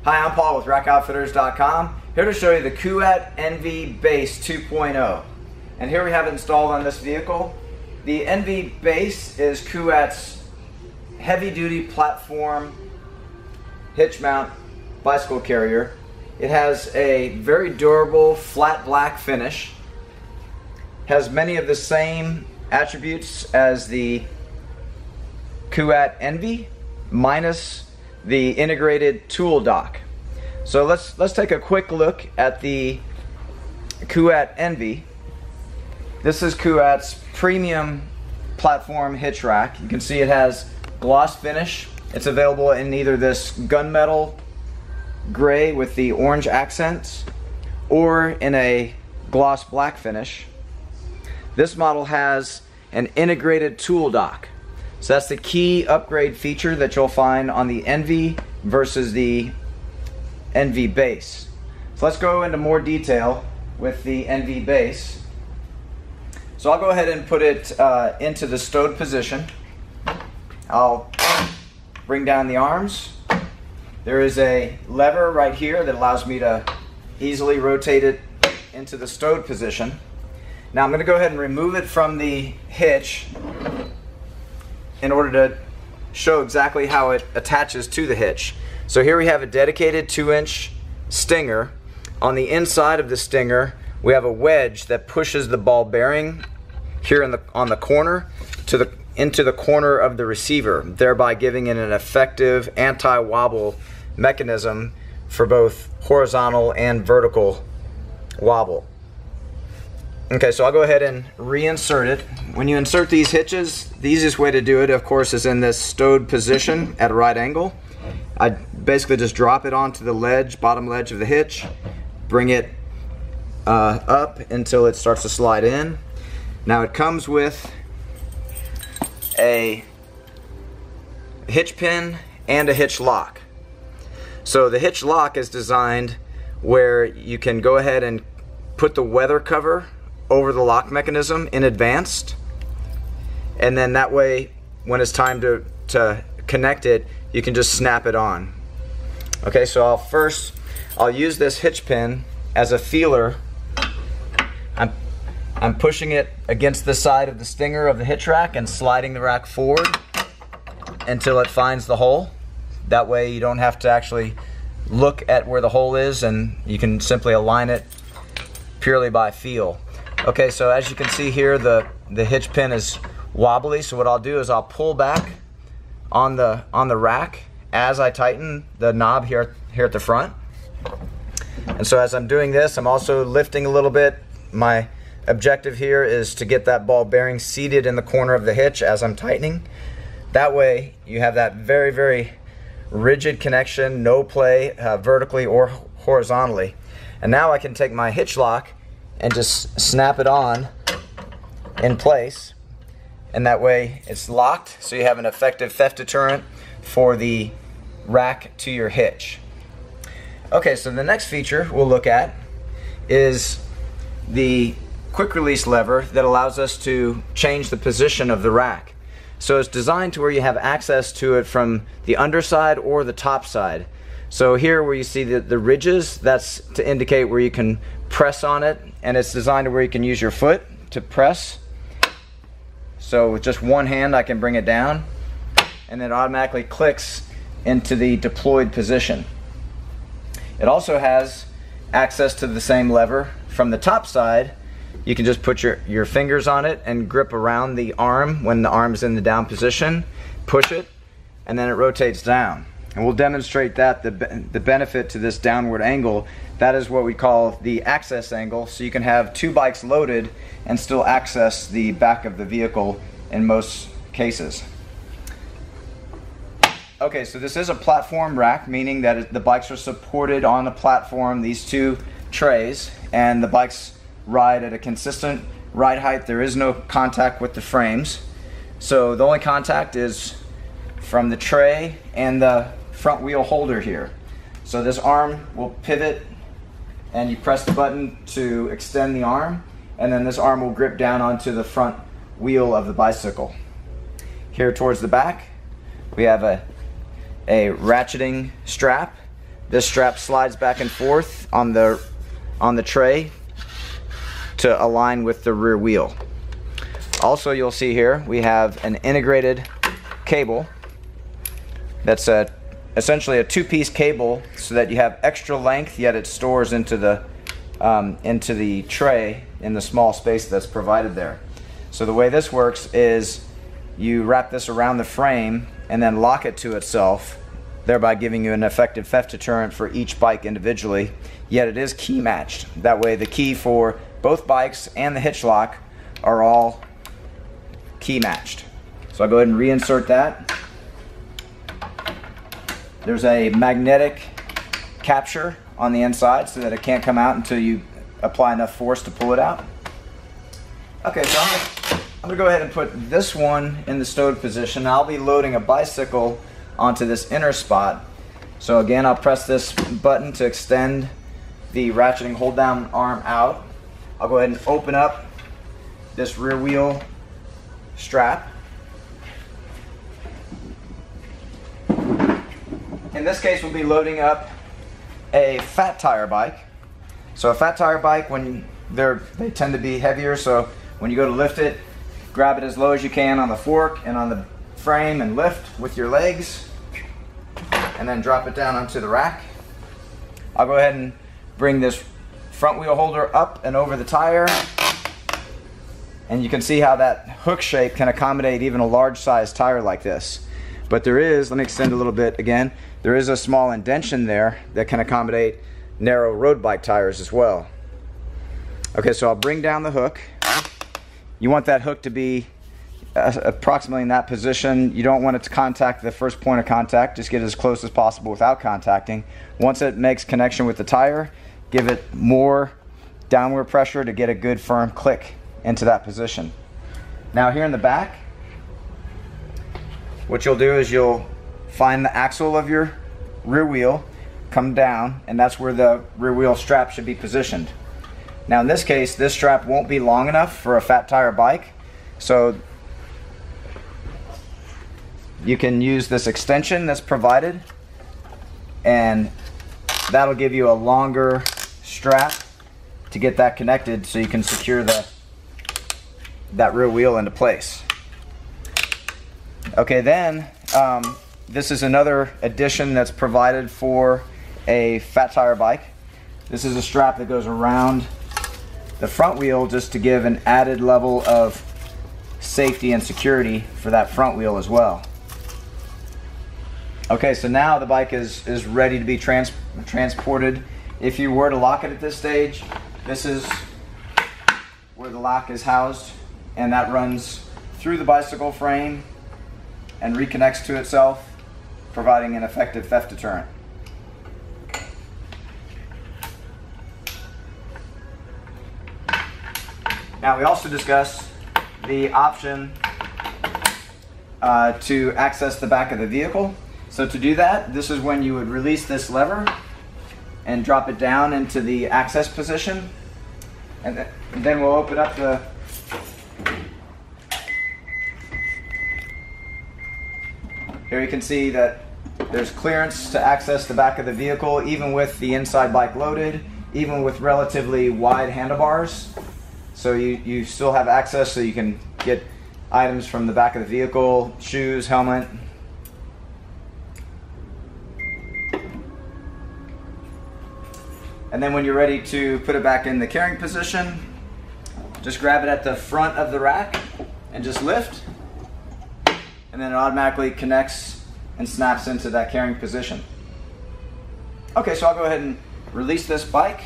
Hi, I'm Paul with rackoutfitters.com, here to show you the Kuat NV Base 2.0. And here we have it installed on this vehicle. The NV Base is Kuat's heavy-duty platform hitch mount bicycle carrier. It has a very durable flat black finish, has many of the same attributes as the Kuat NV, minus the integrated tool dock. So let's take a quick look at the Kuat NV. This is Kuat's premium platform hitch rack. You can see it has gloss finish. It's available in either this gunmetal gray with the orange accents or in a gloss black finish. This model has an integrated tool dock. So that's the key upgrade feature that you'll find on the NV versus the NV Base. So let's go into more detail with the NV Base. So I'll go ahead and put it into the stowed position. I'll bring down the arms. There is a lever right here that allows me to easily rotate it into the stowed position. Now I'm going to go ahead and remove it from the hitch in order to show exactly how it attaches to the hitch. So here we have a dedicated 2-inch stinger. On the inside of the stinger we have a wedge that pushes the ball bearing here on the corner into the corner of the receiver, thereby giving it an effective anti-wobble mechanism for both horizontal and vertical wobble. Okay, so I'll go ahead and reinsert it. When you insert these hitches, the easiest way to do it, of course, is in this stowed position at a right angle. I basically just drop it onto the ledge, bottom ledge of the hitch, bring it up until it starts to slide in. Now it comes with a hitch pin and a hitch lock. So the hitch lock is designed where you can go ahead and put the weather cover over the lock mechanism in advance, and then that way when it's time to connect it, you can just snap it on. Okay, so I'll use this hitch pin as a feeler. I'm pushing it against the side of the stinger of the hitch rack and sliding the rack forward until it finds the hole. That way you don't have to actually look at where the hole is, and you can simply align it purely by feel. Okay, so as you can see here, the hitch pin is wobbly, so what I'll do is I'll pull back on the rack as I tighten the knob here at the front. And so as I'm doing this, I'm also lifting a little bit. My objective here is to get that ball bearing seated in the corner of the hitch as I'm tightening. That way you have that very, very rigid connection, no play vertically or horizontally. And now I can take my hitch lock and just snap it on in place, and that way it's locked, so you have an effective theft deterrent for the rack to your hitch. Okay, so the next feature we'll look at is the quick release lever that allows us to change the position of the rack. So it's designed to where you have access to it from the underside or the top side. So here where you see the ridges, that's to indicate where you can press on it, and it's designed to where you can use your foot to press. So with just one hand I can bring it down, and it automatically clicks into the deployed position. It also has access to the same lever from the top side. You can just put your fingers on it and grip around the arm when the arm's in the down position, push it, and then it rotates down. And we'll demonstrate that the benefit to this downward angle. That is what we call the access angle, so you can have two bikes loaded and still access the back of the vehicle in most cases. Okay, so this is a platform rack, meaning that the bikes are supported on a platform, these two trays, and the bikes ride at a consistent ride height. There is no contact with the frames. So the only contact is from the tray and the front wheel holder here. So this arm will pivot and you press the button to extend the arm, and then this arm will grip down onto the front wheel of the bicycle. Here towards the back we have a ratcheting strap this strap slides back and forth on the tray to align with the rear wheel. Also, you'll see here we have an integrated cable that's essentially a two-piece cable, so that you have extra length, yet it stores into the tray in the small space that's provided there. So the way this works is you wrap this around the frame and then lock it to itself, thereby giving you an effective theft deterrent for each bike individually, yet it is key matched. That way the key for both bikes and the hitch lock are all key matched. So I'll go ahead and reinsert that. There's a magnetic capture on the inside so that it can't come out until you apply enough force to pull it out. Okay, so I'm gonna go ahead and put this one in the stowed position. I'll be loading a bicycle onto this inner spot. So again, I'll press this button to extend the ratcheting hold down arm out. I'll go ahead and open up this rear wheel strap. In this case, we'll be loading up a fat tire bike. So a fat tire bike, when they tend to be heavier, so when you go to lift it, grab it as low as you can on the fork and on the frame and lift with your legs, and then drop it down onto the rack. I'll go ahead and bring this front wheel holder up and over the tire, and you can see how that hook shape can accommodate even a large size tire like this. But there is, let me extend a little bit again, there is a small indention there that can accommodate narrow road bike tires as well. Okay, so I'll bring down the hook. You want that hook to be approximately in that position. You don't want it to contact the first point of contact. Just get as close as possible without contacting. Once it makes connection with the tire, give it more downward pressure to get a good firm click into that position. Now here in the back, what you'll do is you'll find the axle of your rear wheel, come down, and that's where the rear wheel strap should be positioned. Now in this case, this strap won't be long enough for a fat tire bike, so you can use this extension that's provided, and that'll give you a longer strap to get that connected so you can secure that rear wheel into place. Okay, then this is another addition that's provided for a fat tire bike. This is a strap that goes around the front wheel just to give an added level of safety and security for that front wheel as well. Okay, so now the bike is ready to be transported. If you were to lock it at this stage, this is where the lock is housed, and that runs through the bicycle frame and reconnects to itself, providing an effective theft deterrent. Now we also discussed the option to access the back of the vehicle. So to do that, this is when you would release this lever and drop it down into the access position, and then we'll open up the here you can see that there's clearance to access the back of the vehicle, even with the inside bike loaded, even with relatively wide handlebars. So you still have access, so you can get items from the back of the vehicle, shoes, helmet. And then when you're ready to put it back in the carrying position, just grab it at the front of the rack and just lift, and then it automatically connects and snaps into that carrying position. Okay, so I'll go ahead and release this bike.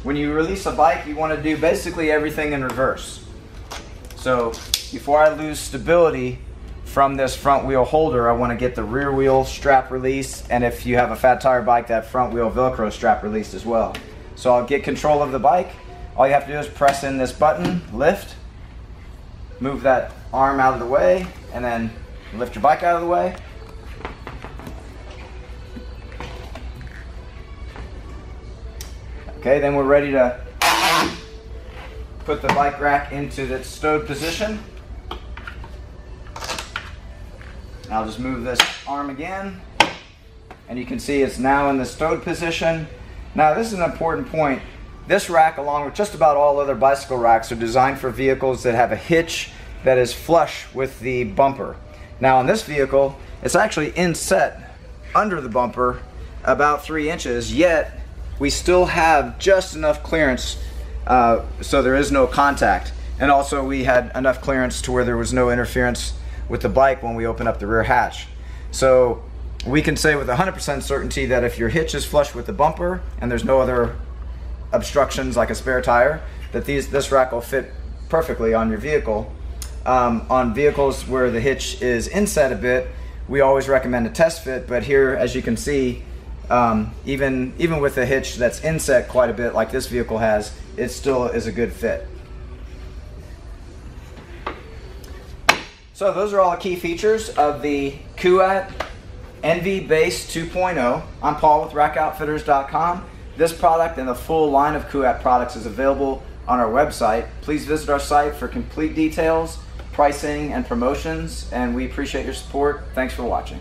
When you release a bike, you want to do basically everything in reverse. So before I lose stability from this front wheel holder, I want to get the rear wheel strap released, and if you have a fat tire bike, that front wheel Velcro strap released as well. So I'll get control of the bike. All you have to do is press in this button, lift, move that arm out of the way, and then lift your bike out of the way. Okay, then we're ready to put the bike rack into the stowed position. I'll just move this arm again, and you can see it's now in the stowed position. Now this is an important point. This rack, along with just about all other bicycle racks, are designed for vehicles that have a hitch that is flush with the bumper. Now in this vehicle, it's actually inset under the bumper about 3 inches, yet we still have just enough clearance so there is no contact. And also we had enough clearance to where there was no interference with the bike when we open up the rear hatch. So we can say with 100% certainty that if your hitch is flush with the bumper and there's no other obstructions like a spare tire, that this rack will fit perfectly on your vehicle. On vehicles where the hitch is inset a bit, we always recommend a test fit, but here, as you can see, even with a hitch that's inset quite a bit like this vehicle has, it still is a good fit. So those are all the key features of the Kuat NV Base 2.0. I'm Paul with rackoutfitters.com. This product and the full line of Kuat products is available on our website. Please visit our site for complete details, pricing, and promotions, and we appreciate your support. Thanks for watching.